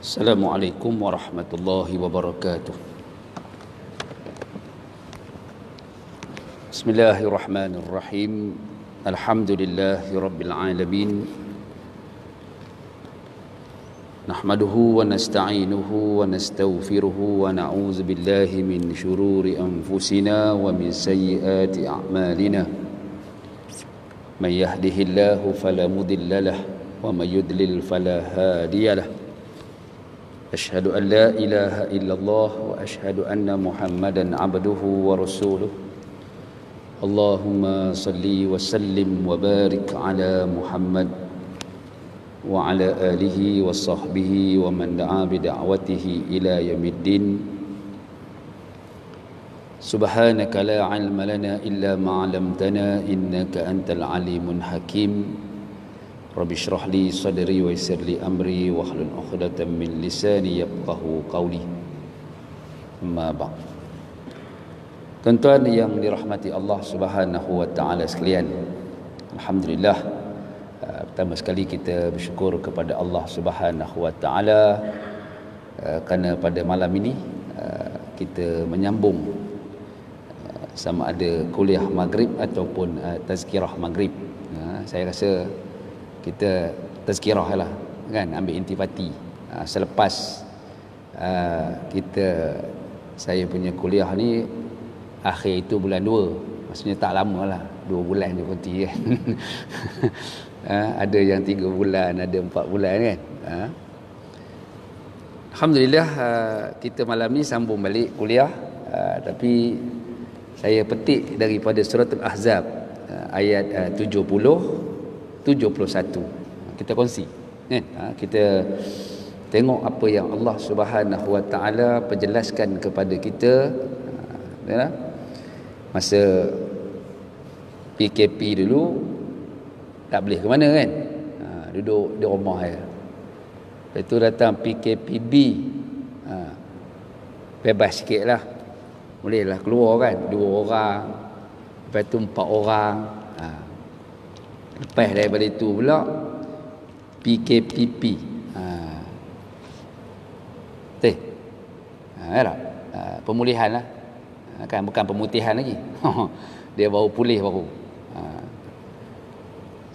Assalamualaikum warahmatullahi wabarakatuh. Bismillahirrahmanirrahim. Alhamdulillahi rabbil alamin. Nahmaduhu wa nasta'inuhu wa nastaghfiruhu wa na'udzu billahi min shururi anfusina wa min sayyiati a'malina. May yahdihillahu fala mudilla lahu wa may yudlil fala hadiya lahu. Asyhadu an la ilaha illallah wa asyhadu anna Muhammadan abduhu wa rasuluh. Allahumma salli wa sallim wa barik ala Muhammad wa ala alihi wa sahbihi wa man da'a bi da'watihi ila yaumiddin. Subhanaka la ilma lana illa ma 'allamtana innaka antal alimul hakim. Rabbi shrah li sadri wa yassir li amri wa hlul 'uqdatam min lisani yafqahu qawli. Amma ba'd. Tuan-tuan yang dirahmati Allah Subhanahu wa taala sekalian, alhamdulillah, pertama sekali kita bersyukur kepada Allah Subhanahu wa taala kerana pada malam ini kita menyambung sama ada kuliah maghrib ataupun tazkirah maghrib. Saya rasa kita tazkirah lah kan, ambil intifati selepas saya punya kuliah ni akhir itu bulan 2, maksudnya tak lama lah, 2 bulan je berhenti kan. Ada yang 3 bulan, ada 4 bulan kan. Alhamdulillah, kita malam ni sambung balik kuliah, tapi saya petik daripada surah Al-Ahzab ayat 70-71. Kita kongsi kan? Kita tengok apa yang Allah Subhanahu wa taala perjelaskan kepada kita masa PKP dulu, tak boleh ke mana kan, duduk di rumah je. Lepas tu datang PKPB, bebas sikit lah, boleh lah keluar kan, 2 orang, lepas tu 4 orang. Lepas daripada itu pula PKPP. Pemulihan lah. Kan bukan pemutihan lagi. Dia baru pulih baru.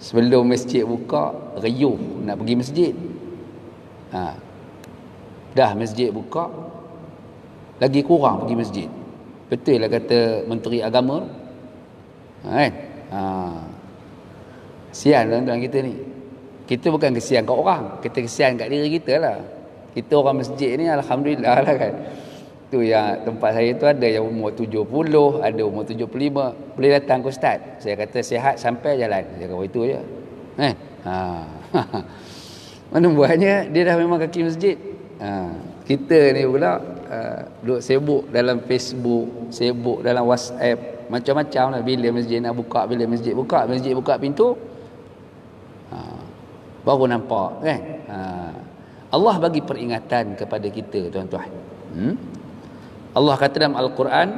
Sebelum masjid buka, riuh nak pergi masjid. Dah masjid buka, lagi kurang pergi masjid. Betul lah kata Menteri Agama kan? Kesian tuan-tuan kita ni. Kita bukan kesian kat orang, kita kesian kat diri kita lah. Kita orang masjid ni alhamdulillah lah kan. Tu yang tempat saya tu ada yang umur 70, ada umur 75, boleh datang ke ustaz. Saya kata sihat sampai jalan. Saya kata itu je. Mana buahnya dia dah memang kaki masjid. Kita ni pula duduk sibuk dalam Facebook, sibuk dalam WhatsApp, macam-macam lah. Bila masjid nak buka, bila masjid buka pintu, baru nampak kan. Allah bagi peringatan kepada kita tuan-tuan. Allah kata dalam Al-Quran,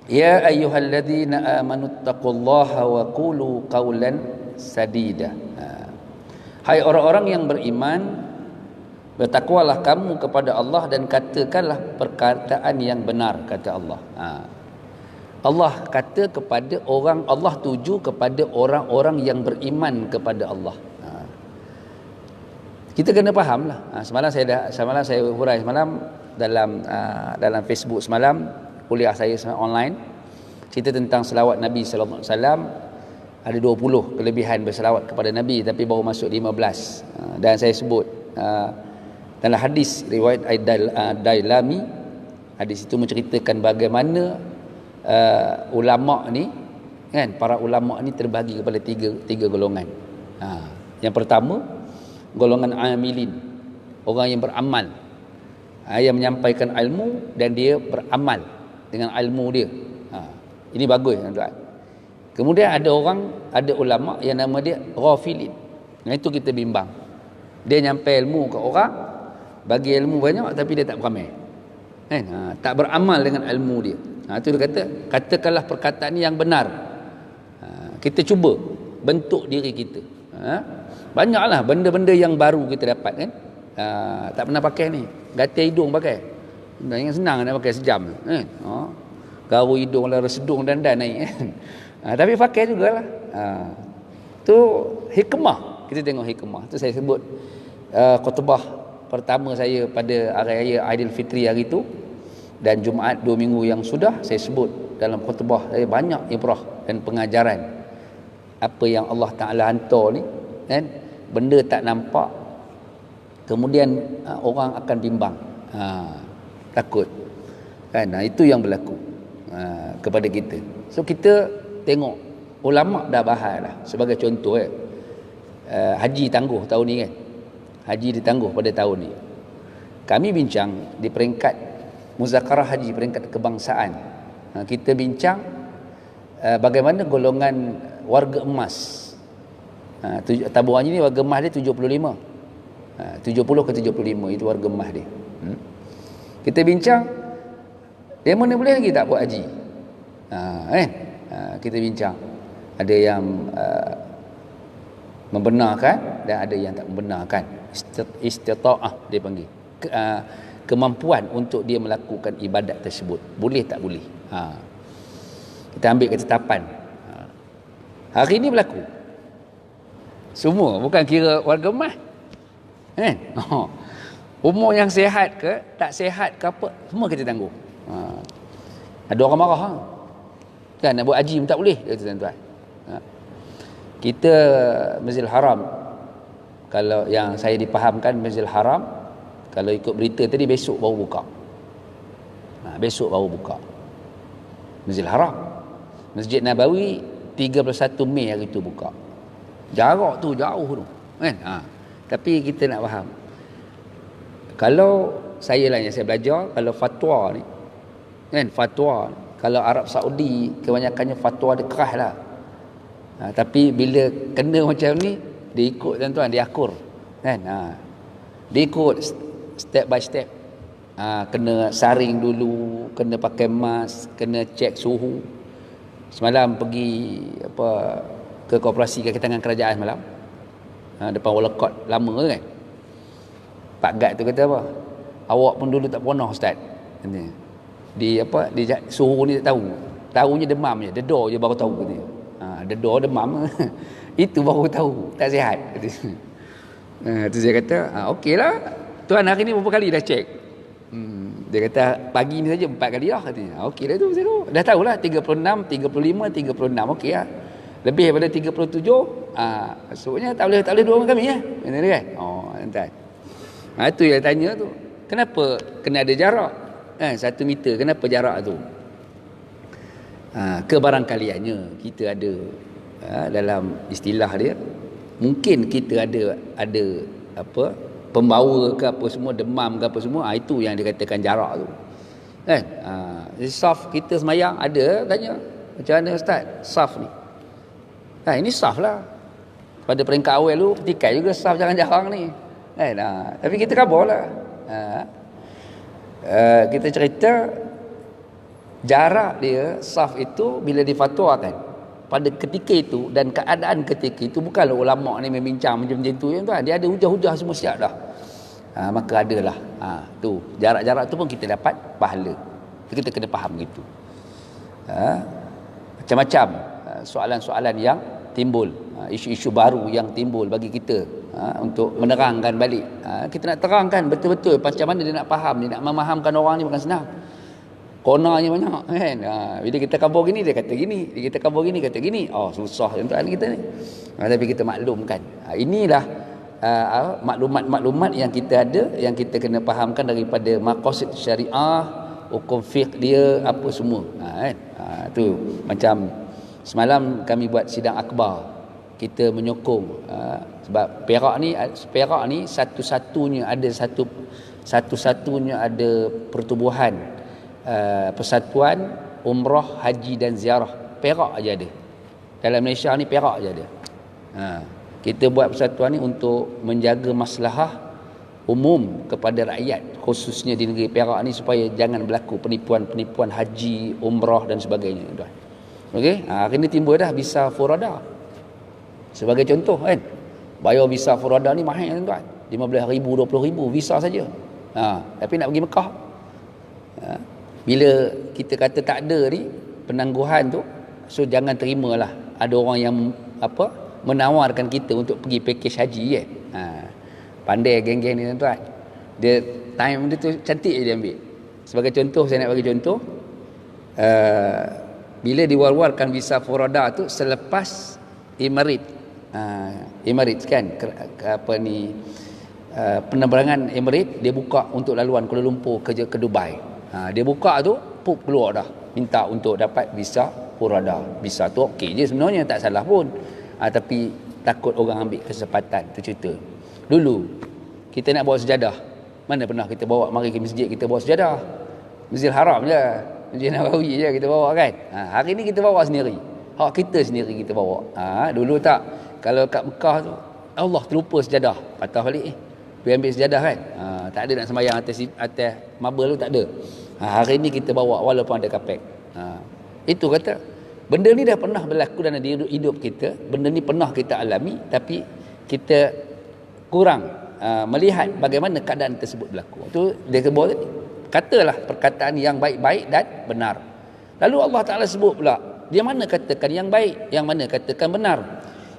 ya ayyuhalladzina amanu taqullaha wa qulu qawlan sadida. Hai orang-orang yang beriman, bertakwalah kamu kepada Allah dan katakanlah perkataan yang benar, kata Allah. Allah kata kepada orang, Allah tuju kepada orang-orang yang beriman kepada Allah. Kita kena faham lah. Semalam saya hurai semalam dalam Facebook semalam, kuliah saya online, cerita tentang selawat Nabi sallallahu alaihi wasallam. Ada 20 kelebihan berselawat kepada Nabi, tapi baru masuk 15. Dan saya sebut dalam hadis riwayat Dailami, hadis itu menceritakan bagaimana ulama ni kan, para ulama ni terbagi kepada tiga golongan. Yang pertama, golongan amilin, orang yang beramal, yang menyampaikan ilmu dan dia beramal dengan ilmu dia. Ini bagus tuan-tuan. Kemudian ada ulama yang nama dia ghafilin. Itu kita bimbang. Dia nyampai ilmu ke orang, bagi ilmu banyak tapi dia tak beramal. Kan? Tak beramal dengan ilmu dia. Itu dia kata, katakanlah perkataan yang benar. Kita cuba bentuk diri kita. Banyaklah benda-benda yang baru kita dapat kan. tak pernah pakai ni, gatal hidung pakai. Yang senang nak pakai sejam kan. Garu hidung lah, resedung dan naik kan. Tapi pakai jugalah. Tu hikmah. Kita tengok hikmah. Tu saya sebut khutbah pertama saya pada hari raya Aidilfitri hari tu, dan Jumaat 2 minggu yang sudah saya sebut dalam khutbah saya banyak ibrah dan pengajaran apa yang Allah Ta'ala hantar ni kan. Benda tak nampak, kemudian orang akan bimbang, takut kan. Itu yang berlaku kepada kita. So kita tengok ulama dah bahas lah. Sebagai contoh haji tangguh tahun ni kan, haji ditangguh pada tahun ni. Kami bincang di peringkat muzakarah haji, peringkat kebangsaan, kita bincang bagaimana golongan warga emas. Tabung haji ni warga emas dia 75, 70 ke 75 itu warga emas dia. Kita bincang dia mana boleh lagi tak buat haji, kita bincang. Ada yang membenarkan dan ada yang tak membenarkan. Istita'ah dia panggil, kemampuan untuk dia melakukan ibadat tersebut, boleh tak boleh. Kita ambil ketetapan. Hari ini berlaku semua, bukan kira warga emas kan. Umur yang sihat ke tak sihat ke apa, semua kita tangguh. Ada orang marah kan, nak buat haji pun tak boleh, kata tuan-tuan. Kita Masjidil Haram, kalau yang saya dipahamkan Masjidil Haram, kalau ikut berita tadi besok baru buka. Besok baru buka Masjidil Haram. Masjid Nabawi 31 Mei hari tu buka. Jarak tu jauh tu kan. Tapi kita nak faham, kalau saya lah yang saya belajar, kalau fatwa ni kan, fatwa kalau Arab Saudi kebanyakannya fatwa dia keras lah. Tapi bila kena macam ni, dia ikut tuan-tuan, dia akur kan. Dia ikut step by step. Kena saring dulu, kena pakai mask, kena cek suhu. Semalam pergi ke Koperasi Kakitangan Kerajaan semalam, depan Walakot lama kan. Pak Gad tu kata apa, awak pun dulu tak pernah ustaz. Dia suhu ni tak tahu. Tahunya demam je, dedor je baru tahu katanya. Dedor demam itu baru tahu tak sihat. Tu saya kata okeylah tuan, hari ni berapa kali dah cek? Dia kata pagi ni saja 4 kali lah katanya. Okeylah tu saya tahu. Dah tahulah 36, 35, 36 okey lah. Lebih daripada 37 maksudnya tak boleh dua dengan kami ya. Benar kan? Tuan. Itu yang tanya tu. Kenapa kena ada jarak? 1 meter, kenapa jarak tu? Kebarangkaliannya kita ada dalam istilah dia, mungkin kita ada pembawa ke apa semua, demam ke apa semua, itu yang dikatakan jarak tu kan. Saf kita semayang ada tanya, macam mana ustaz saf ni? Ini saf lah. Pada peringkat awal tu petikai juga saf jangan jarang ni kan. Tapi kita khabarlah, kita cerita jarak dia saf itu bila difatwakan pada ketika itu dan keadaan ketika itu, bukanlah ulama ni membincang macam tu ya tuan. Dia ada hujah-hujah semua siap dah. Maka adalah tu jarak-jarak tu pun kita dapat pahala. Kita kena faham gitu. Macam-macam soalan-soalan yang timbul, isu-isu baru yang timbul bagi kita untuk menerangkan balik. Kita nak terangkan betul-betul macam mana dia nak faham, dia nak memahamkan orang ni bukan senang. Konanya banyak kan. Bila kita kabur gini dia kata gini, bila kita kabur gini kata gini. Susah tuan kita ni. Tapi kita maklumkan. Inilah maklumat-maklumat yang kita ada, yang kita kena fahamkan daripada maqasid syariah, hukum fiqh dia apa semua. Tu macam semalam kami buat sidang akbar, kita menyokong sebab Perak ni satu-satunya ada pertubuhan persatuan umrah, haji dan ziarah. Perak aja ada. Dalam Malaysia ni Perak aja ada. Kita buat persatuan ni untuk menjaga maslahah umum kepada rakyat, khususnya di negeri Perak ni, supaya jangan berlaku penipuan-penipuan haji, umrah dan sebagainya tuan. Okey, hari ni timbul dah visa Furada. Sebagai contoh kan. Bayar visa Furada ni mahal tuan. 15,000, 20,000 visa saja. Tapi nak pergi Mekah. Bila kita kata tak ada ni penangguhan tu, so jangan terimalah ada orang yang menawarkan kita untuk pergi package haji pandai geng-geng ni tuan-tuan. Dia time dia tu cantik je dia ambil. Sebagai contoh, saya nak bagi contoh, bila diwar-warkan visa Furada tu selepas Emirates kan, penerbangan Emirates dia buka untuk laluan Kuala Lumpur ke Dubai. Dia buka tu keluar dah minta untuk dapat visa Furada. Visa tu okey je sebenarnya, tak salah pun. Tapi takut orang ambil kesempatan tu cerita. Dulu kita nak bawa sejadah, mana pernah kita bawa mari ke masjid kita bawa sejadah. Masjidil Haram je, Masjid Nabawi je kita bawa kan. Hari ni kita bawa sendiri. Hak kita sendiri kita bawa. Dulu tak. Kalau kat Mekah tu Allah terlupa sejadah, patah balik pergi ambil sejadah kan. Tak ada nak sembahyang atas marble tu, tak ada. Hari ni kita bawa walaupun ada kapek. Itu kata benda ni dah pernah berlaku dalam hidup kita, benda ni pernah kita alami, tapi kita kurang melihat bagaimana keadaan tersebut berlaku. Itu dia sebut tadi, katalah perkataan yang baik-baik dan benar. Lalu Allah Ta'ala sebut pula, dia mana katakan yang baik, yang mana katakan benar.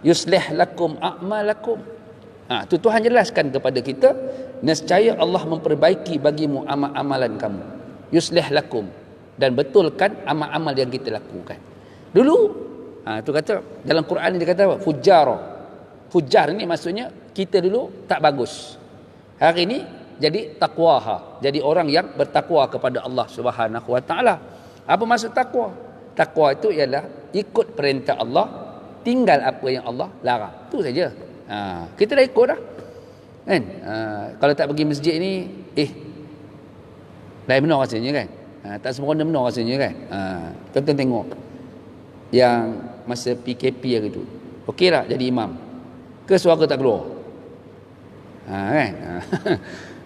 Yuslih lakum a'malakum. Tu Tuhan jelaskan kepada kita, nescaya Allah memperbaiki bagimu amal-amalan kamu. Yuslih lakum, dan betulkan amal-amal yang kita lakukan. Dulu tu kata dalam Quran ni dia kata apa? Fujar ni maksudnya kita dulu tak bagus. Hari ni jadi taqwaha, jadi orang yang bertakwa kepada Allah Subhanahu Wa Taala. Apa maksud takwa? Takwa itu ialah ikut perintah Allah, tinggal apa yang Allah larang. Tu saja. Kita dah ikut dah. Kan? Kalau tak pergi masjid ni, lain benar rasanya kan? Tak sempurna benar rasanya kan? Tonton tengok yang masa PKP hari tu, okey tak jadi imam? Ke suara tak keluar? Kan?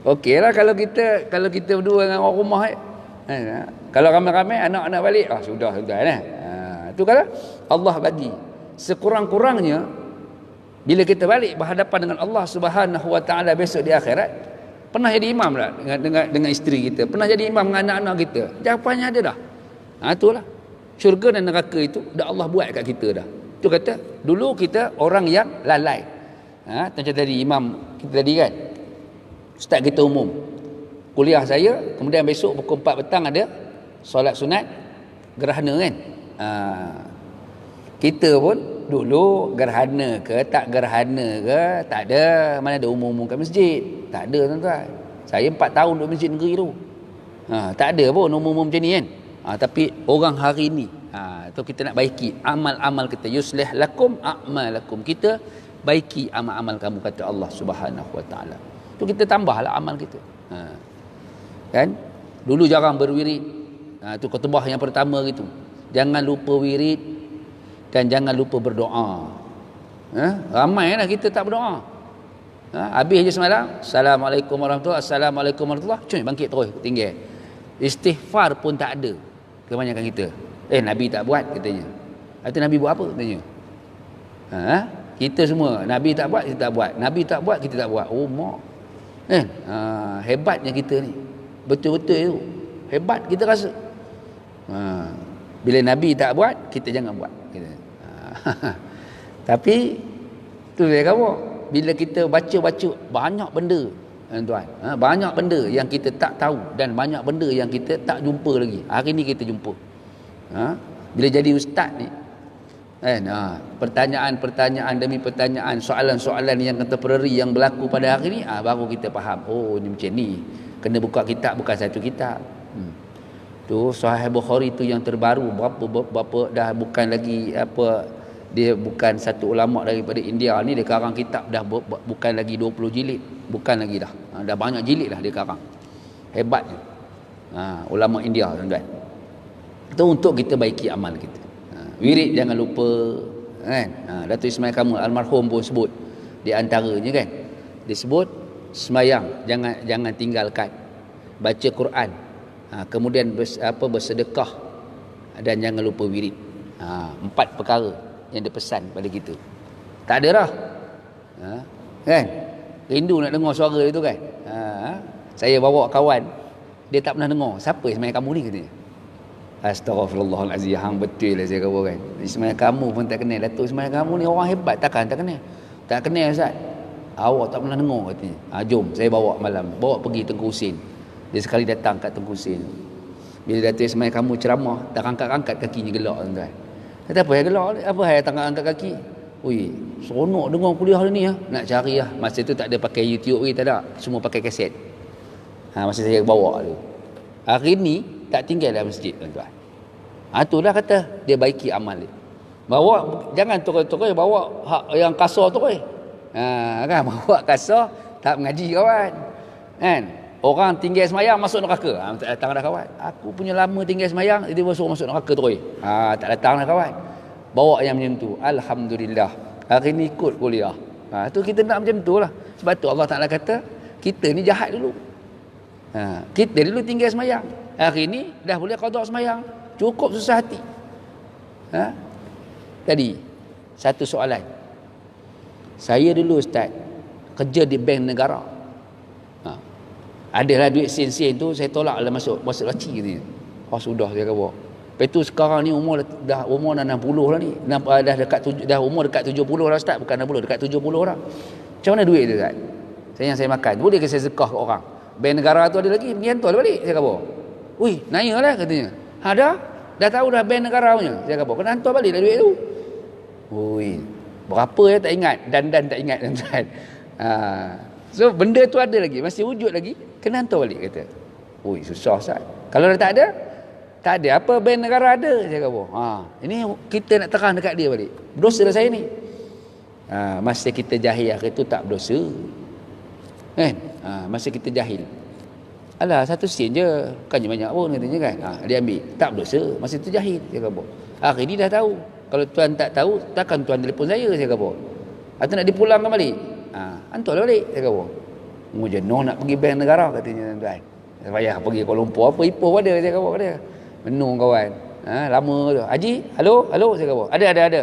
Okey lah kalau kita berdua dengan orang rumah kalau ramai-ramai anak-anak balik, sudah kan? Tu kata Allah bagi sekurang-kurangnya bila kita balik berhadapan dengan Allah Subhanahu Wa Taala besok di akhirat. Pernah jadi imam tak dengan isteri kita? Pernah jadi imam dengan anak-anak kita? Jawapannya ada dah. Itulah. Syurga dan neraka itu dah Allah buat kat kita dah. Itu kata dulu kita orang yang lalai. Macam tadi imam kita tadi kan, ustaz kita umum kuliah saya, kemudian besok pukul 4 petang ada solat sunat gerhana kan. Kita pun dulu gerhana ke tak gerhana ke tak ada, mana ada umum-umum kat masjid, tak ada tuan-tuan. Saya 4 tahun duduk masjid negeri tu, tak ada pun umum-umum macam ni kan. Tapi orang hari ni tu kita nak baiki amal-amal kita. Yuslih lakum a'malakum, kita baiki amal-amal kamu kata Allah Subhanahu Wa Taala. Tu kita tambahlah amal kita. Kan dulu jarang berwirid. Tu khutbah yang pertama gitu, jangan lupa wirid dan jangan lupa berdoa. Ramai lah kita tak berdoa. Habis je semalam, Assalamualaikum warahmatullahi, Assalamualaikum warahmatullahi, cuy bangkit terus tinggal. Istighfar pun tak ada kebanyakan kita. Nabi tak buat katanya. Itu Nabi buat apa katanya? Kita semua Nabi tak buat, kita tak buat. Nabi tak buat, kita tak buat. Mak. Hebatnya kita ni. Betul-betul itu. Hebat kita rasa. Bila Nabi tak buat, kita jangan buat. Tapi tu dia kamu. Bila kita baca-baca banyak benda, tuan, banyak benda yang kita tak tahu dan banyak benda yang kita tak jumpa lagi. Hari ni kita jumpa. Bila jadi ustaz ni, pertanyaan demi pertanyaan, soalan-soalan yang contemporary yang berlaku pada hari ni, baru kita faham. Oh, ni macam ni. Kena buka kitab, bukan satu kitab. Tu Sahih Bukhari tu yang terbaru, berapa dah bukan lagi dia bukan satu ulama daripada India ni, dia karang kitab dah bukan lagi 20 jilid, bukan lagi dah. Dah banyak jilid lah dia karang. Hebatnya. Ulama India tuan-tuan. Itu untuk kita baiki amal kita. Wirid jangan lupa kan. Datuk Ismail Kamal almarhum pun sebut di antaranya kan. Dia sebut semayang jangan tinggalkan. Baca Quran. Kemudian bersedekah dan jangan lupa wirid. 4 perkara yang dia pesan pada kita. Tak ada dah. Kan? rindu nak dengar suara dia tu kan. Saya bawa kawan, dia tak pernah dengar. Siapa semayang kamu ni katanya. Astaghfirullahalazim, hang betul lah saya kata kan. Semayang kamu pun tak kenal. Datuk semayang kamu ni orang hebat, takkan tak kenal. Tak kenal Ustaz. Awak tak pernah dengar katanya. Jom saya bawa malam, bawa pergi Tengku Husin. Dia sekali datang kat Tengku Husin. Bila Datuk semayang kamu ceramah, tak angkat-angkat kakinya gelak tuan. Kata apa yang gelak? Apa yang tak angkat kaki? Ui, seronok dengar kuliah ni ya. Nak cari lah. Masa tu tak ada pakai YouTube ni, tak ada. Semua pakai kaset. Masa saya bawa tu. Hari ni tak tinggal dalam masjid tuan-tuan. Itulah kata dia baiki amal dia. Bawa jangan tokoi-tokoi bawa hak yang kasar tu kan bawa kasar tak mengaji kawan. Kan? Orang tinggal semayang masuk neraka. Tak datang dah kawan. Aku punya lama tinggal semayang, dia suruh masuk neraka terus. Tak datang dah kawan. Bawa yang macam tu. Alhamdulillah. Hari ni ikut kuliah. Tu kita nak macam tu lah. Sebab tu Allah Ta'ala kata, kita ni jahat dulu. Kita dulu tinggal semayang. Hari ni dah boleh qada semayang. Cukup susah hati. Tadi, satu soalan. Saya dulu Ustaz, kerja di bank negara. Adalah duit sen-sen tu, saya tolak lah masuk laci katanya. Sudah saya kata. Lepas tu sekarang ni umur dah 60 lah ni. Dah umur dekat 70 lah Ustaz, bukan 60, dekat 70 lah. Macam mana duit tu Ustaz? Saya makan. Boleh ke saya sedekah ke orang? Bank negara tu ada lagi, pergi hantar balik. Saya kata. Ui, naik lah katanya. Dah tahu dah bank negara punya. Saya kata, kena hantar balik lah duit tu. Ui, berapa ya tak ingat. Dan tak ingat tuan-tuan. So benda tu ada lagi, masih wujud lagi, kena hantar balik kata. Ui, susah Ustaz. Kalau dah tak ada apa bank negara ada. Saya kata, ini kita nak terang dekat dia balik. Berdosa dah saya ni. Masa kita jahil hari tu tak berdosa. Kan? Masa kita jahil. Alah, 1 sen je, bukannya banyak pun katanya kan. Dia ambil, tak berdosa. Masa tu jahil. Saya kata, hari ni dah tahu. Kalau tuan tak tahu, takkan tuan telefon saya. Saya kata, atau nak dipulangkan balik. Hantarlah balik. Saya kata, mu jenuh nak pergi bank negara katanya tuan. Saya payah pergi Kuala Lumpur apa ipoh pada. Saya kata pada dia. Menung kawan. Lama tu. Haji, halo. Saya kata, ada.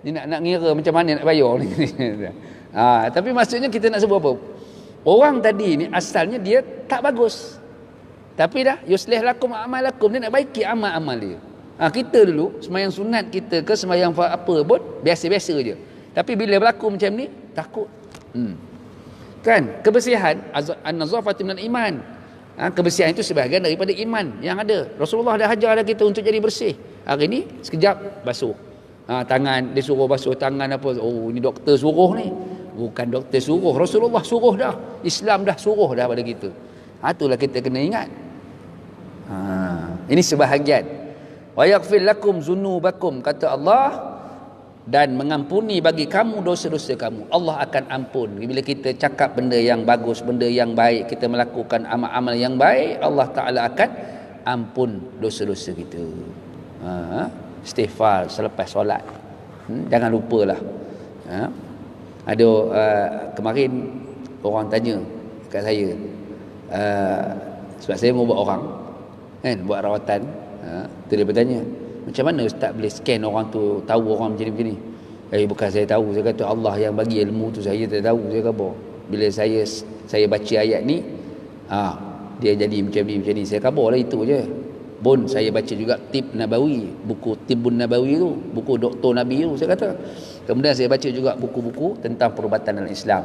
Dia nak ngira macam mana nak bayar ni. Tapi maksudnya kita nak sebut apa? Orang tadi ni asalnya dia tak bagus. Tapi dah yuslih lakum amalakum, dia nak baiki amal-amal dia. Kita dulu sembahyang sunat kita ke sembahyang apa pun biasa-biasa je. Tapi bila berlaku macam ni takut. Kan? Kebersihan an-nazafatu minal iman. Kebersihan itu sebahagian daripada iman yang ada. Rasulullah dah ajar kita untuk jadi bersih. Hari ni sekejap basuh. Tangan dia suruh basuh tangan apa. Ini doktor suruh ni. Bukan doktor suruh, Rasulullah suruh dah. Islam dah suruh dah pada kita. Itulah kita kena ingat. Ini sebahagian. Wa yaghfir lakum dzunubakum, kata Allah, dan mengampuni bagi kamu dosa-dosa kamu. Allah akan ampun. Bila kita cakap benda yang bagus, benda yang baik, kita melakukan amal-amal yang baik, Allah Ta'ala akan ampun dosa-dosa kita. Istighfar selepas solat. Jangan lupalah. Ada kemarin orang tanya kat saya, sebab saya mau buat orang kan, buat rawatan. Tu dia bertanya, macam mana Ustaz boleh scan orang tu, tahu orang macam ni? Bukan saya tahu. Saya kata Allah yang bagi ilmu tu, saya tak tahu. Saya kata bila saya baca ayat ni, dia jadi macam ni. Saya khabar lah itu je. Pun saya baca juga Tib Nabawi, buku Tibbun Nabawi tu, buku Doktor Nabi tu, saya kata. Kemudian saya baca juga buku-buku tentang perubatan dalam Islam.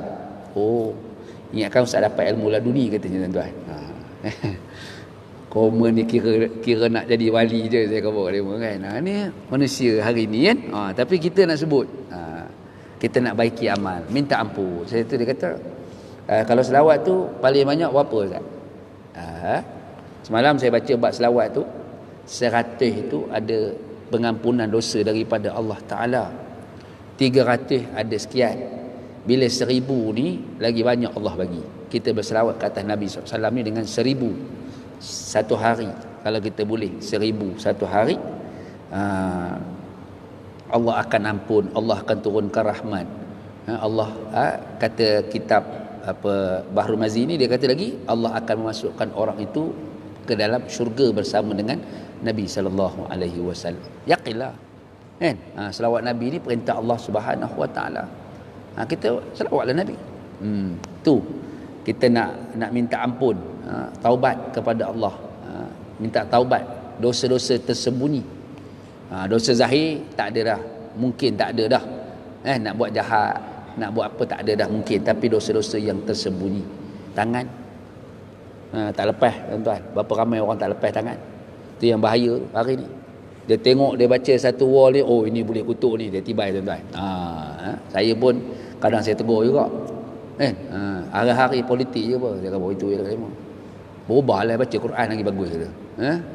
Ingatkan Ustaz dapat ilmu laduni katanya tuan-tuan. Koma ni kira nak jadi wali je, saya kata dia kan. Ni manusia hari ni kan. Tapi kita nak sebut, kita nak baiki amal, minta ampun. Saya tu dia kata, kalau selawat tu paling banyak berapa Ustaz? Semalam saya baca bab selawat tu, 100 itu ada pengampunan dosa daripada Allah Ta'ala. 300 ada sekian. Bila 1000 ni lagi banyak Allah bagi. Kita berselawat ke atas Nabi SAW ni dengan 1000 satu hari. Kalau kita boleh 1000 satu hari, Allah akan ampun, Allah akan turunkan rahmat. Allah kata kitab Bahrul Mazi ni, dia kata lagi Allah akan memasukkan orang itu ke dalam syurga bersama dengan Nabi sallallahu alaihi wasallam. Yaqilah. Kan? Selawat Nabi ni perintah Allah Subhanahu wa taala. Kita selawatlah Nabi. Tu kita nak minta ampun, taubat kepada Allah, minta taubat dosa-dosa tersembunyi. Dosa zahir tak ada dah, mungkin tak ada dah. Nak buat jahat, nak buat apa tak ada dah mungkin, tapi dosa-dosa yang tersembunyi. Tangan tak lepas tuan-tuan. Berapa ramai orang tak lepas tangan. Itu yang bahaya hari ni. Dia tengok, dia baca satu wall ni, oh ini boleh kutuk ni, dia tibai tuan-tuan. Saya pun kadang saya tegur juga. Hari-hari politik je apa, dia kata itu je dah terima. Berubahlah, baca Quran lagi bagus kata.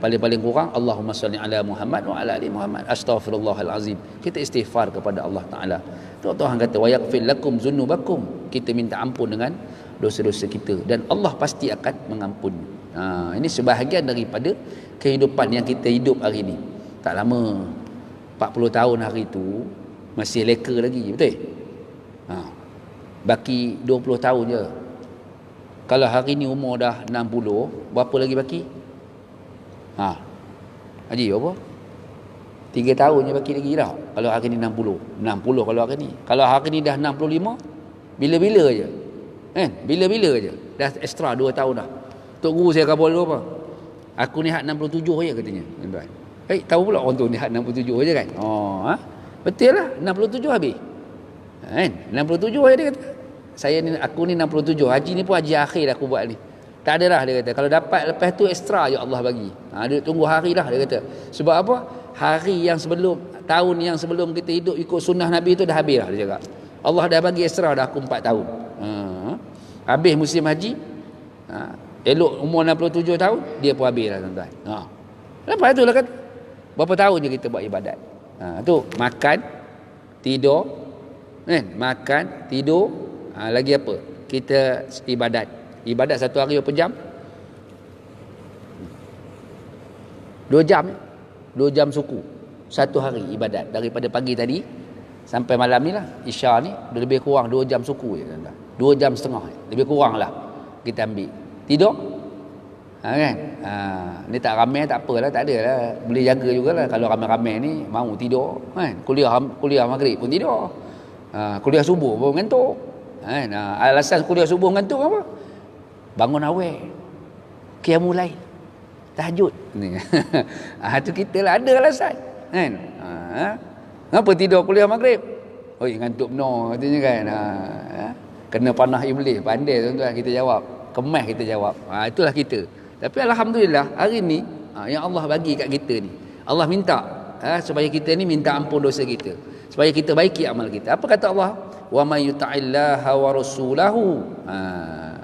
Paling-paling kurang Allahumma salli ala Muhammad wa ala ali Muhammad, astaghfirullahalazim. Kita istighfar kepada Allah Taala. Tuhan kata wa yaghfir lakum dzunubakum, kita minta ampun dengan dosa-dosa kita dan Allah pasti akan mengampuni. Ini sebahagian daripada kehidupan yang kita hidup hari ini. Tak lama, 40 tahun hari itu masih leka lagi, betul? Baki 20 tahun je. Kalau hari ni umur dah 60, berapa lagi baki? Haji apa? 3 tahun je baki lagi dah. Kalau hari ni 60 kalau hari ni. Kalau hari ni dah 65, bila-bila je. Bila-bila je. Dah extra 2 tahun dah. Tok guru saya khabar dulu apa? Aku ni hak 67 je katanya. Tuan-tuan. Tahu pula orang tu ni hak 67 je kan? Betul lah, 67 habis. 67 je dia kata. Aku ni 67. Haji ni pun haji akhir aku buat ni. Tak ada dah dia kata. Kalau dapat lepas tu extra ya Allah bagi. Dia tunggu hari dah dia kata. Sebab apa? Hari yang sebelum, tahun yang sebelum kita hidup ikut sunnah Nabi tu dah habis dah dia cakap. Allah dah bagi extra dah aku 4 tahun. Habis musim haji. Elok umur 67 tahun dia pun habis dah tuan-tuan. Lepas tu lah kata. Berapa tahun je kita buat ibadat. Tu makan, tidur, makan, tidur, lagi apa? Kita ibadat. Ibadat satu hari berapa jam? 2 jam. 2 jam suku. Satu hari ibadat. Daripada pagi tadi sampai malam ni lah. Isya ni lebih kurang 2 jam suku je. 2 jam setengah. Lebih kurang lah kita ambil. Tidur. Kan? Ni tak ramai tak apalah. Tak ada lah. Boleh jaga jugalah. Kalau ramai-ramai ni mau tidur. Kan? Kuliah maghrib pun tidur. Kuliah subuh pun mengantuk. Alasan kuliah subuh mengantuk apa? Bangun awal, qiyamul lail, tahajud ni. Tu kita lah ada alasan kan. Kenapa tidur kuliah maghrib? Oi ngantuk benar katanya kan. Kena panah iblis. Pandai tuan-tuan kita jawab, kemas kita jawab. Itulah kita. Tapi alhamdulillah hari ni yang Allah bagi kat kita ni, Allah minta supaya kita ni minta ampun dosa kita, supaya kita baiki amal kita. Apa kata Allah? Wa may yuti'illaha wa rasulahu.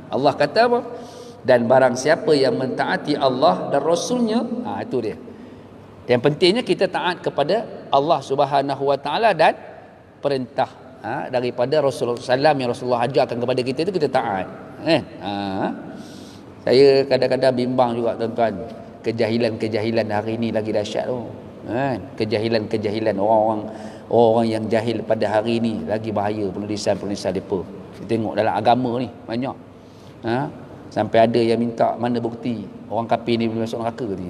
Allah kata apa? Dan barang siapa yang mentaati Allah dan Rasulnya, itu dia. Yang pentingnya kita taat kepada Allah Subhanahu Wa Taala dan perintah daripada Rasulullah SAW yang Rasulullah ajarkan kepada kita itu kita taat. Saya kadang-kadang bimbang juga tuan-tuan, kejahilan hari ini lagi dahsyat tu. Kejahilan orang yang jahil pada hari ini lagi bahaya penulisan-penulisan depa. Kita tengok dalam agama ni banyak. Sampai ada yang minta mana bukti orang kafir ni boleh masuk neraka ni.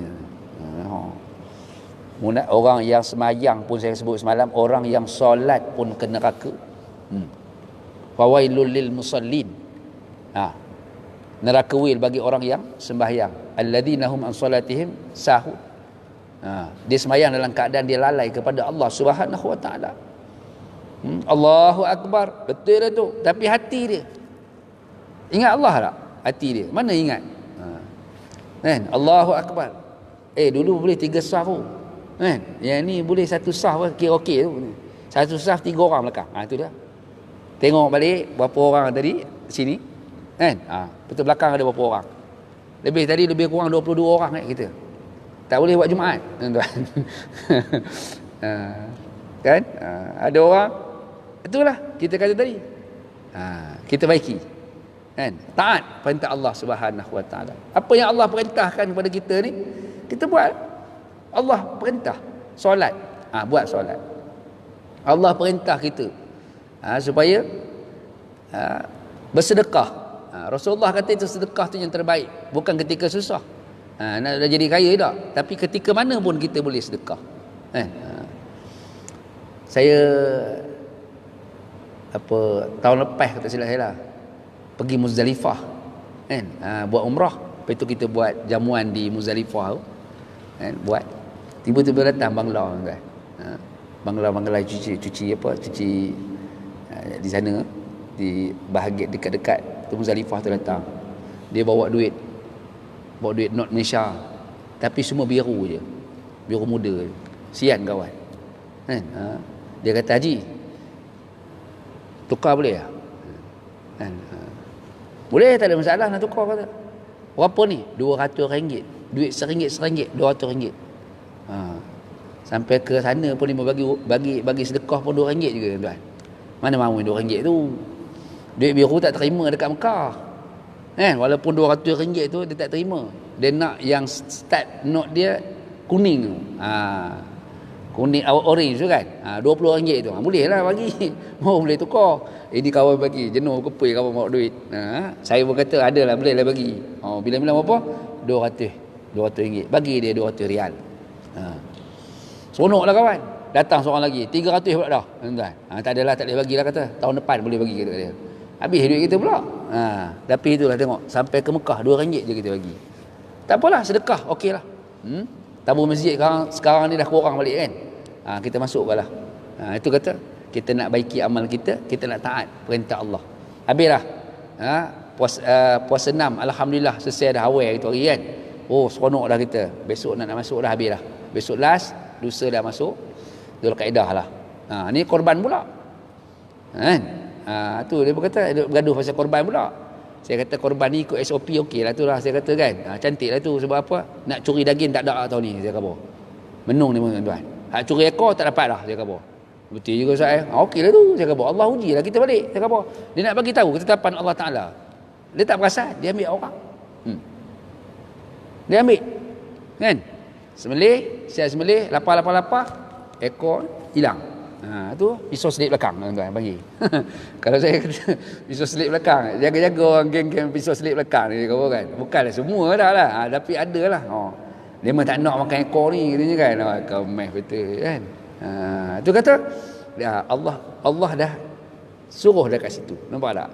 Orang yang semayang pun saya sebut semalam, orang yang solat pun kena neraka. Fawailul lil musallin. Neraka wil bagi orang yang sembahyang. Alladzina hum an salatihim sahun. Dia semayang dalam keadaan dia lalai kepada Allah Subhanahu Wa Taala. Allahu Akbar. Betul dah tu. Tapi hati dia ingat Allah tak? Hati dia mana ingat? Allahu Akbar. Dulu boleh 3 saf tu. Yang ni boleh 1 saf kira okey tu. 1 saf 3 orang belakang. Itu dia. Tengok balik berapa orang tadi sini. Betul belakang ada berapa orang. Lebih kurang 22 orang kita. Tak boleh buat Jumaat, tuan-tuan. Kan? Ada orang. Itulah kita kata tadi. Kita baiki. Kan? Taat perintah Allah Subhanahu Wa Taala. Apa yang Allah perintahkan kepada kita ni, kita buat. Allah perintah solat. Buat solat. Allah perintah kita supaya bersedekah. Rasulullah kata itu sedekah tu yang terbaik, bukan ketika susah. Nak jadi kaya tak, tapi ketika mana pun kita boleh sedekah. Saya tahun lepas kata silap saya lah, pergi Muzdalifah kan, buat umrah. Lepas tu kita buat jamuan di Muzdalifah tu kan, buat tiba-tiba datang bangla kan. Bangla cuci di sana, di bahagian dekat-dekat tu Muzdalifah tu datang. Dia bawa duit not Malaysia, tapi semua biru je, biru muda. Sian kawan kan. Dia kata, Haji, tukar boleh tak? Kan? Boleh, tak ada masalah nak tukar kata. Berapa ni? RM200. Duit RM1, RM200. Sampai ke sana pun dia bagi sedekah pun RM2 juga tuan. Mana mahu RM2 tu? Duit biru tak terima dekat Mekah. Kan? Walaupun RM200 tu dia tak terima. Dia nak yang start note dia kuning tu. Kuning orange tu kan. RM20 tu. Boleh lah bagi. Mau boleh tukar. Ini kawan bagi. Jenuh kepui kawan bawa duit. Saya pun kata ada lah, boleh lah bagi. Bila-bila berapa? RM200. Bagi dia RM200. Seronok lah kawan. Datang seorang lagi, RM300 pula dah. Tak adalah, tak boleh bagilah kata. Tahun depan boleh bagi kata dia. Habis duit kita pula. Tapi itulah tengok, sampai ke Mekah RM2 je kita bagi. Tak apalah, sedekah, okey lah. Tabur masjid sekarang ni dah kurang balik kan. Kita masuk lah. Itu kata, kita nak baiki amal kita, kita nak taat perintah Allah. Habislah. Puasa 6, Alhamdulillah selesai dah awal itu hari kan. Oh, seronok dah kita. Besok nak masuk dah, habis dah. Besok last, lusa dah masuk Zulkaidah lah. Ni korban pula. Kan? Tu dia berkata, bergaduh pasal korban pula. Saya kata korban ni ikut SOP okey lah tu lah. Saya kata kan, cantik lah tu. Sebab apa? Nak curi daging tak ada tahun ni. Saya kata, menung ni tuan. Hak curi ekor tak dapat dah. Saya kata, betul juga saya. Okey lah tu. Saya kata, Allah uji lah kita balik. Saya kata, dia nak bagi tahu ketetapan Allah Ta'ala. Dia tak perasan, dia ambil orang. Dia ambil. Kan? Saya sembelih, lapar, ekor hilang. Tu pisau selip belakang tuan-tuan bagi. Kalau saya kata pisau selip belakang, jaga-jaga orang geng-geng pisau selip belakang ni kau kan. Bukanlah semua dah lah. Tapi ada lah. Dia memang tak nak makan ekor ni katanya kan. Kau meh betul kan. Tu kata Allah dah suruh dekat situ. Nampak tak?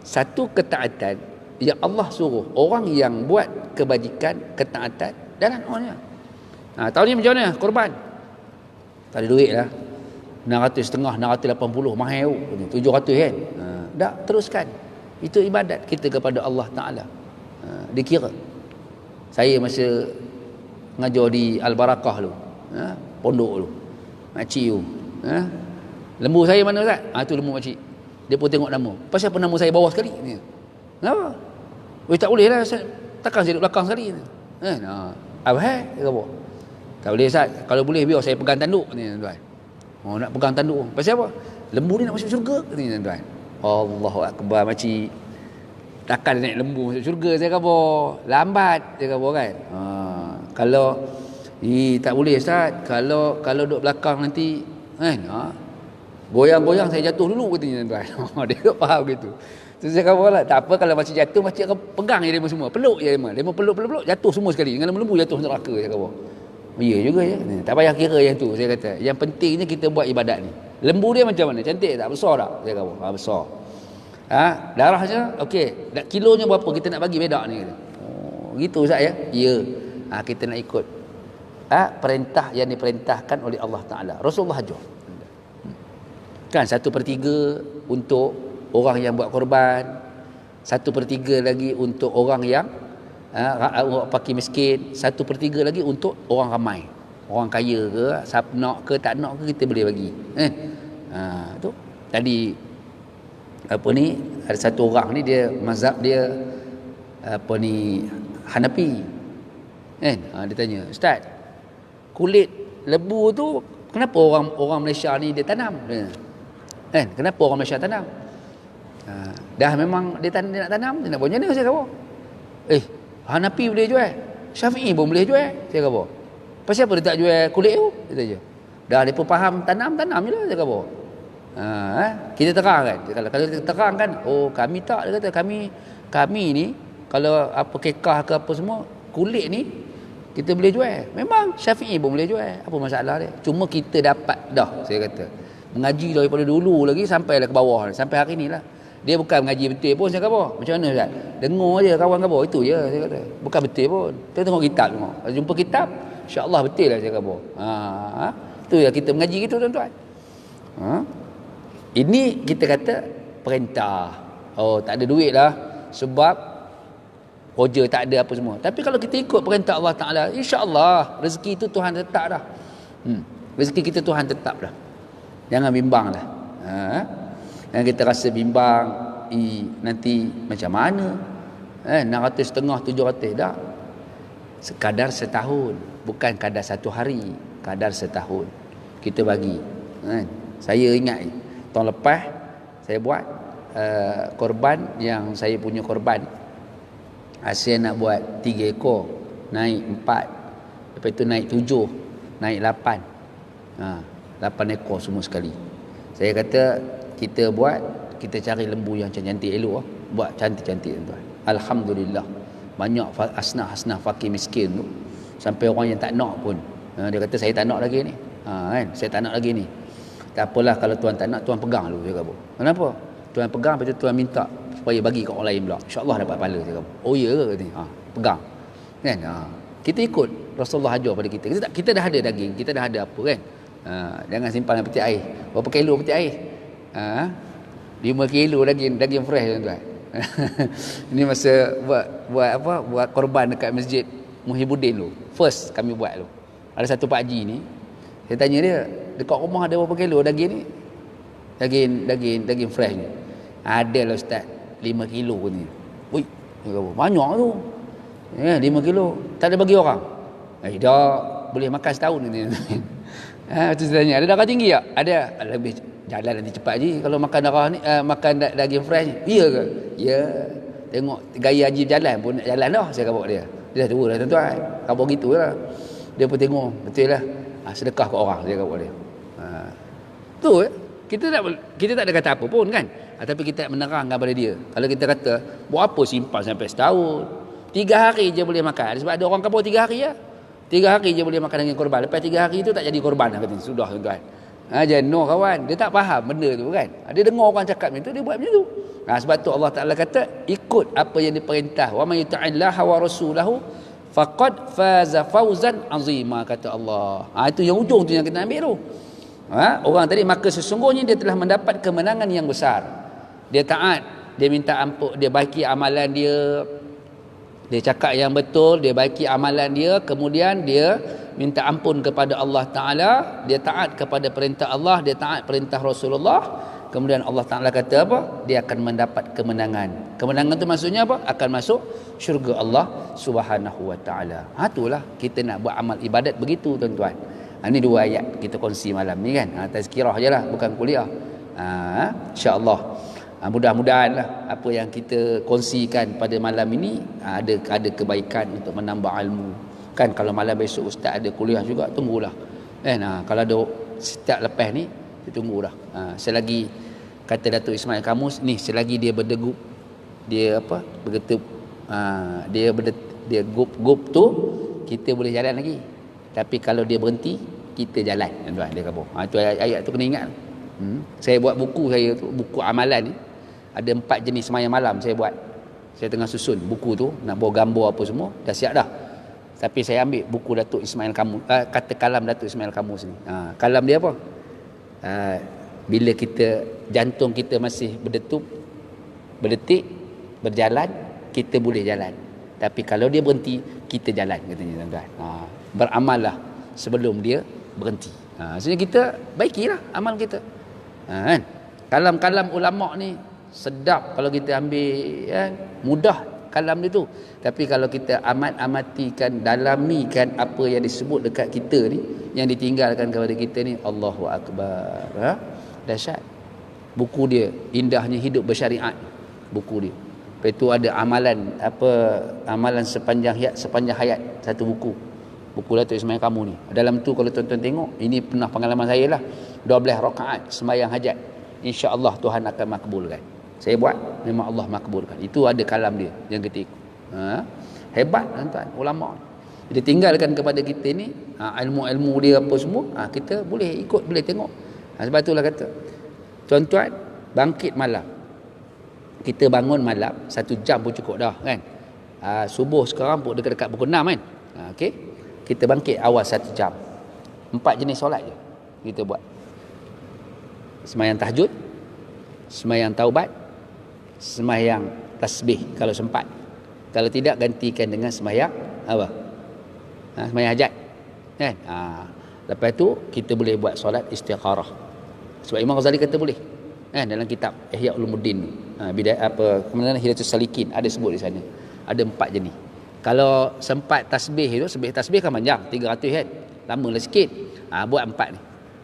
Satu ketaatan yang Allah suruh orang yang buat kebajikan, ketaatan jalan orangnya. Tahun ni macam mana korban? Tak ada duit lah. 600 setengah, 680 mahal 700 kan. Dah teruskan. Itu ibadat kita kepada Allah Ta'ala. Dikira. Saya masa ngajar di Al-Barakah tu, pondok tu, makcik tu, lembu saya mana Ustaz? Tu lembu makcik. Dia pun tengok nama. Pasal apa nama saya bawah sekali ni? Kenapa? Tak boleh lah, takkan saya duduk belakang sekali ni. Apa dia kata, tak boleh Ustaz. Kalau boleh biar saya pegang tanduk ni tuan. Nak pegang tanduk. Pasal apa? Lembu ni nak masuk syurga ni tuan. Allahu akbar makcik. Takkan naik lembu masuk syurga saya kata. Lambat saya kata kan. Kalau tak boleh Ustaz. Kalau duduk belakang nanti kan. Goyang-goyang saya jatuh dulu katanya tuan. Dia tak faham gitu. Tu saya kata lah, tak apa kalau makcik jatuh, makcik akan pegang je dia semua. Peluk je dia. Dia peluk jatuh semua sekali. Dengan lembu jatuh neraka saya kata. Ya juga ya. Tak payah kira yang tu saya kata. Yang pentingnya kita buat ibadat ni. Lembu dia macam mana? Cantik tak? Besar tak? Saya kata. Besar. Darahnya okey. Kilonya berapa kita nak bagi bedak ni? Gitu Ustaz ya? Ya. Kita nak ikut perintah yang diperintahkan oleh Allah Ta'ala. Rasulullah ajar. Kan 1/3 untuk orang yang buat korban, 1/3 lagi untuk orang yang fakir miskin, 1/3 lagi untuk orang ramai, orang kaya ke, nak ke tak nak ke kita boleh bagi. Tu tadi ada satu orang ni dia mazhab dia Hanafi kan. Dia tanya, Ustaz, kulit lembu tu kenapa orang Malaysia ni dia tanam kan? Kenapa orang Malaysia tanam? Dah memang dia nak tanam, dia nak buat macam mana saya kata. Hanafi boleh jual, Syafi'i pun boleh jual. Saya kata, pasal apa dia tak jual kulit tu? Dia tanya. Dah dia pun faham tanam je lah saya kata. Kita terang kan. Kalau kita terang kan, kami tak, dia kata kami ni kalau apa kekah ke apa semua, kulit ni kita boleh jual. Memang Syafi'i pun boleh jual. Apa masalah dia? Cuma kita dapat dah, saya kata. Mengaji daripada dulu lagi sampai ke bawah, sampai hari ni lah. Dia bukan mengaji betul pun saya kata. Macam mana Ustaz? Dengar je kawan kata. Itu je saya kata. Bukan betul pun. Kita tengok kitab tengok. Kalau jumpa kitab, insya-Allah betul lah saya kata. Itu ya kita mengaji gitu tuan-tuan. Ini kita kata perintah. Oh, tak ada duit lah sebab kerja tak ada apa semua. Tapi kalau kita ikut perintah Allah Ta'ala, insya-Allah rezeki itu Tuhan tetap dah. Rezeki kita Tuhan tetap dah. Jangan bimbang lah. Yang kita rasa bimbang, nanti macam mana? 600 700 dah. Sekadar setahun, bukan kadar satu hari, kadar setahun. Kita bagi. Saya ingat tahun lepas saya buat korban yang saya punya korban. Saya nak buat 3 ekor, naik 4, lepas itu naik 7, naik 8. 8 ekor semua sekali. Saya kata kita buat, kita cari lembu yang cantik elok, buat cantik-cantik tuan. Alhamdulillah. Banyak asnaf fakir miskin tu, sampai orang yang tak nak pun. Dia kata saya tak nak lagi ni. Saya tak nak lagi ni. Tak apalah kalau tuan tak nak, tuan pegang dulu saya kata. Kenapa? Tuan pegang, lepas tu tuan minta supaya bagi kat orang lain pula. InsyaAllah dapat pahala saya kata. Oh ya ke katanya? Pegang. Kan? Kita ikut Rasulullah ajar pada kita. Kita dah ada daging, kita dah ada apa kan? Jangan simpan dalam peti air. Berapa kilo peti air? 5 kilo daging fresh tuan-tuan. Ini masa buat korban dekat masjid Muhyiddin tu. First kami buat tu. Ada satu Pak Haji ni, saya tanya dia, dekat rumah ada berapa kilo daging ni? Daging fresh ni. Ada lah Ustaz, 5 kilo ni. Ui, banyak tu. 5 kilo. Tak ada bagi orang. Dah boleh makan setahun ni. Macam saya tanya, ada darah tinggi tak? Ada. Lebih jalan nanti cepat je kalau makan darah ni, makan daging fresh ni. Ya ke? Ya. Tengok gaya Haji berjalan pun nak jalan dah, saya kata dia. Dia dah tua dah tuan-tuan. Khabar gitu lah. Dia pun tengok, betul lah. Sedekah ke orang, saya kata dia. Tu kita tak ada kata apa pun kan. Tapi kita menerangkan pada dia. Kalau kita kata, buat apa simpan sampai setahun? 3 hari je boleh makan. Sebab ada orang kampung 3 hari ya. 3 hari je boleh makan dengan korban. Lepas 3 hari tu tak jadi korban lah katanya. Sudah tuan-tuan. Jenuh kawan. Dia tak faham benda tu kan. Dia dengar orang cakap macam tu, dia buat macam tu. Sebab tu Allah Ta'ala kata, ikut apa yang diperintah. Wa may yuti'illaha wa rasulahu faqad faza fawzan azima, kata Allah. Itu yang ujung tu yang kita ambil tu. Orang tadi, maka sesungguhnya dia telah mendapat kemenangan yang besar. Dia taat, dia minta ampun, dia baiki amalan dia, dia cakap yang betul, dia baiki amalan dia, kemudian dia minta ampun kepada Allah Ta'ala, dia taat kepada perintah Allah, dia taat perintah Rasulullah, kemudian Allah Ta'ala kata apa? Dia akan mendapat kemenangan. Kemenangan tu maksudnya apa? Akan masuk syurga Allah Subhanahu Wa Ta'ala. Itulah kita nak buat amal ibadat begitu tuan-tuan. Ini 2 ayat kita kongsi malam ni kan. Tazkirah je lah, bukan kuliah. InsyaAllah. Mudah-mudahanlah apa yang kita kongsikan pada malam ini ada kebaikan untuk menambah ilmu. Kan kalau malam besok ustaz ada kuliah juga, tunggulah. Kalau ada setiap lepas ni, tunggulah. Selagi kata Datuk Ismail Kamus ni, selagi dia berdegup, dia bergetup, dia gup tu, kita boleh jalan lagi. Tapi kalau dia berhenti, kita jalan tuan-tuan, dia kata. Itu ayat tu kena ingat. Saya buat buku saya tu, buku amalan ni. Ada 4 jenis semayang malam saya buat. Saya tengah susun buku tu, nak bawa gambar apa semua, dah siap dah. Tapi saya ambil buku Datuk Ismail Kamus, kata kalam Datuk Ismail Kamus ni. Kalam dia apa? Bila kita, jantung kita masih berdetup, berdetik, berjalan, kita boleh jalan. Tapi kalau dia berhenti, kita jalan, katanya tuan-tuan. Beramallah sebelum dia berhenti. Maksudnya kita baikilah amal kita. Kan? Kalam-kalam ulama' ni sedap kalau kita ambil, kan? Mudah kalam dia tu. Tapi kalau kita amatikan, dalamikan apa yang disebut dekat kita ni, yang ditinggalkan kepada kita ni, Allahu Akbar. Dahsyat. Buku dia, Indahnya Hidup Bersyariat. Buku dia. Lepas tu ada amalan sepanjang hayat, satu buku. Buku Datuk Ismail Kamu ni. Dalam tu kalau tuan-tuan tengok, ini pernah pengalaman saya lah. 12 rakaat sembahyang hajat. InsyaAllah Tuhan akan makbulkan. Saya buat, memang Allah makbulkan. Itu ada kalam dia yang kita ikut. Hebat tuan-tuan, ulama'. Dia tinggalkan kepada kita ni ilmu-ilmu dia apa semua, kita boleh ikut, boleh tengok. Sebab itulah kata, tuan-tuan, bangkit malam. kita bangun malam 1 jam pun cukup dah kan. Subuh sekarang pun dekat-dekat pukul 6 kan. Okey, kita bangkit awal 1 jam. 4 jenis solat je kita buat. Sembahyang tahajud, sembahyang taubat, sembahyang tasbih kalau sempat. Kalau tidak, gantikan dengan sembahyang apa? Sembahyang hajat kan. Lepas tu kita boleh buat solat istikharah. Sebab Imam Ghazali kata boleh kan, dalam kitab Ihya Ulumuddin, kemudian Hidayatus Salikin ada sebut di sana. Ada 4 jenis. Kalau sempat tasbih itu, tasbih kan panjang 300 kan, lamalah sikit. Buat 4 ni,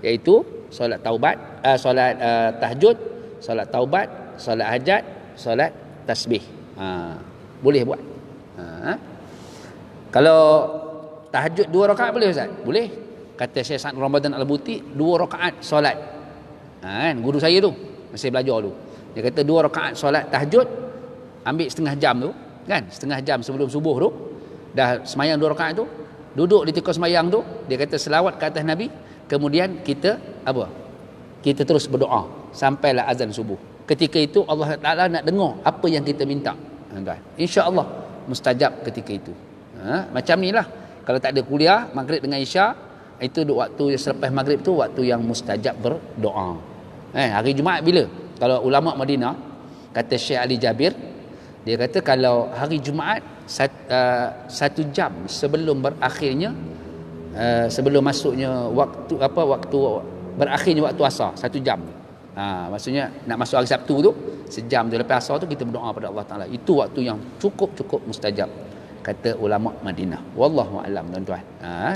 iaitu solat taubat, solat tahajud, solat taubat, solat hajat, solat tasbih. Boleh buat. Kalau tahajud 2 rakaat boleh Ustaz? Boleh. Kata Syekh Sa'd Ramadan Al-Buti, 2 rakaat solat. Kan guru saya tu masih belajar tu. Dia kata 2 rakaat solat tahajud, ambil setengah jam tu kan, setengah jam sebelum subuh tu, dah semayang 2 rakaat tu, duduk di tengah semayang tu, dia kata selawat ke atas Nabi, kemudian kita apa? Kita terus berdoa sampailah azan subuh. Ketika itu Allah Taala nak dengar apa yang kita minta. Insya-Allah mustajab ketika itu. Macam ni lah. Kalau tak ada kuliah maghrib dengan isya, itu waktu selepas maghrib tu waktu yang mustajab berdoa. Hari Jumaat bila? Kalau ulama Madinah, kata Syekh Ali Jabir, dia kata kalau hari Jumaat 1 jam sebelum berakhirnya, sebelum masuknya waktu berakhirnya waktu asar, 1 jam. Maksudnya nak masuk hari Sabtu tu, sejam tu lepas asar tu kita berdoa pada Allah Taala. Itu waktu yang cukup mustajab, kata ulama Madinah. Wallahu a'lam tuan-tuan.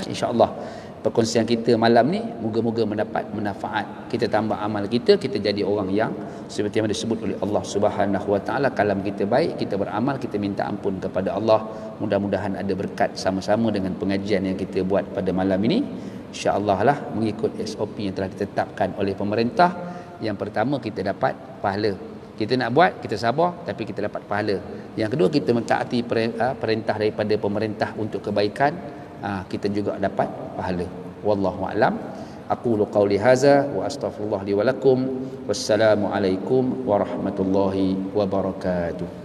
Insya-Allah perkongsian kita malam ni moga-moga mendapat manfaat. Kita tambah amal kita jadi orang yang seperti yang disebut oleh Allah Subhanahu wa taala, kalam kita baik, kita beramal, kita minta ampun kepada Allah. Mudah-mudahan ada berkat sama-sama dengan pengajian yang kita buat pada malam ini. Insya-Allah lah mengikut SOP yang telah ditetapkan oleh pemerintah. Yang pertama, kita dapat pahala. Kita nak buat, kita sabar, tapi kita dapat pahala. Yang kedua, kita mentaati perintah daripada pemerintah untuk kebaikan, kita juga dapat pahala. Wallahu a'lam. Aqulu qawli hadza wa astaghfirullah li wa lakum. Wassalamu alaikum warahmatullahi wabarakatuh.